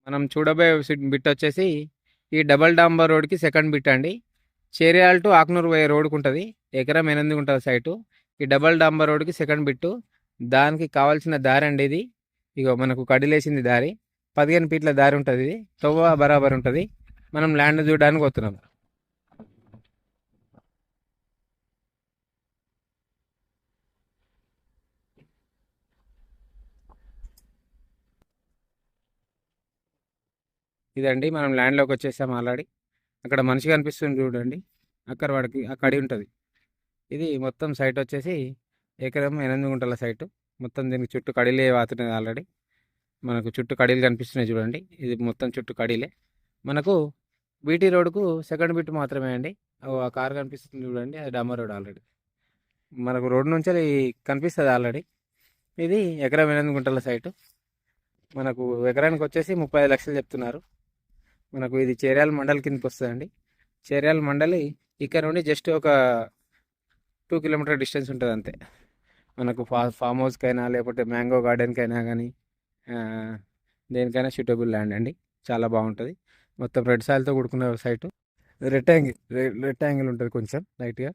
మనం చూడబోయే బిట్ వచ్చేసి ఈ డబల్ డాంబర్ రోడ్కి సెకండ్ బిట్ అండి. చేర్యాల టు ఆక్నూరు పోయే రోడ్డుకు ఉంటుంది, ఎకరం 8 ఉంటుంది సైటు. ఈ డబల్ డాంబర్ రోడ్కి సెకండ్ బిట్టు, దానికి కావాల్సిన దారి అండి ఇది. ఇగో మనకు కడిలేసింది దారి, 15 ఫీట్ల దారి ఉంటుంది. ఇది తవ్వ బరాబర్ ఉంటుంది. మనం ల్యాండ్ చూడడానికి వస్తున్నాం. ఇదండి, మనం ల్యాండ్లోకి వచ్చేసాం ఆల్రెడీ. అక్కడ మనిషి కనిపిస్తుంది చూడండి, అక్కడ వాడికి ఆ కడి ఉంటుంది. ఇది మొత్తం సైట్ వచ్చేసి ఎకరం 8 గుంటల సైటు. మొత్తం దీనికి చుట్టూ కడీలే వాతున్నది ఆల్రెడీ. మనకు చుట్టూ కడీలు కనిపిస్తున్నాయి చూడండి, ఇది మొత్తం చుట్టూ కడీలే. మనకు బీటీ రోడ్కు సెకండ్ బిట్ మాత్రమే అండి. ఆ కార్ కనిపిస్తుంది చూడండి, అది డాంబర్ రోడ్ ఆల్రెడీ. మనకు రోడ్ నుంచి కనిపిస్తుంది ఆల్రెడీ. ఇది ఎకరం 8 గుంటల సైటు. మనకు ఎకరానికి వచ్చేసి 35 లక్షలు చెప్తున్నారు. మనకు ఇది చేర్యాల మండలి కిందకి వస్తుందండి. చేర్యాల మండలి ఇక్కడ నుండి జస్ట్ ఒక 2 కిలోమీటర్ డిస్టెన్స్ ఉంటుంది అంతే. మనకు ఫామ్ హౌస్కైనా లేకపోతే మ్యాంగో గార్డెన్కైనా కానీ దేనికైనా సూటబుల్ ల్యాండ్ అండి. చాలా బాగుంటుంది. మొత్తం రెడ్ సాయిల్తో కూడుకున్న సైటు. రెక్టాంగిల్ ఉంటుంది కొంచెం లైట్గా.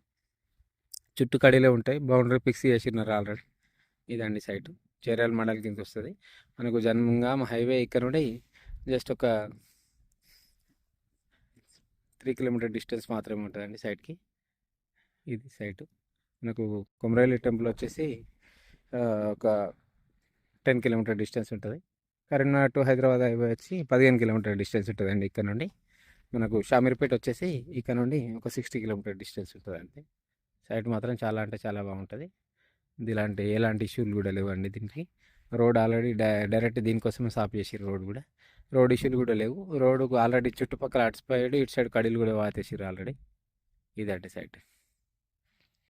చుట్టూ కడీలే ఉంటాయి. బౌండరీ ఫిక్స్ చేసినారు ఆల్రెడీ. ఇదండి సైటు, చేర్యాల మండలి కిందకి వస్తుంది. మనకు జన్మంగా హైవే ఇక్కడ నుండి జస్ట్ ఒక 3 కిలోమీటర్ డిస్టెన్స్ మాత్రమే ఉంటుందండి సైట్కి. ఇది సైటు. మనకు కొమరైలి టెంపుల్ వచ్చేసి ఒక 10 కిలోమీటర్ డిస్టెన్స్ ఉంటుంది. కరీంనగర్ టు హైదరాబాద్ హైవే వచ్చి 15 కిలోమీటర్ డిస్టెన్స్ ఉంటుందండి ఇక్కడ నుండి. మనకు షామీర్పేట వచ్చేసి ఇక్కడ నుండి ఒక 60 కిలోమీటర్ డిస్టెన్స్ ఉంటుంది అంతే. సైట్ మాత్రం చాలా అంటే చాలా బాగుంటుంది. ఇలాంటి ఎలాంటి ఇష్యూలు కూడా లేవండి దీనికి. రోడ్ ఆల్రెడీ డైరెక్ట్ దీనికోసమే సాఫ్ చేసిర్రు. రోడ్ ఇష్యూలు కూడా లేవు. రోడ్డుకు ఆల్రెడీ చుట్టుపక్కల అటు సైడ్ ఇటు సైడ్ కడీలు కూడా వాతేసిర్రు ఆల్రెడీ. ఇదండి సైట్.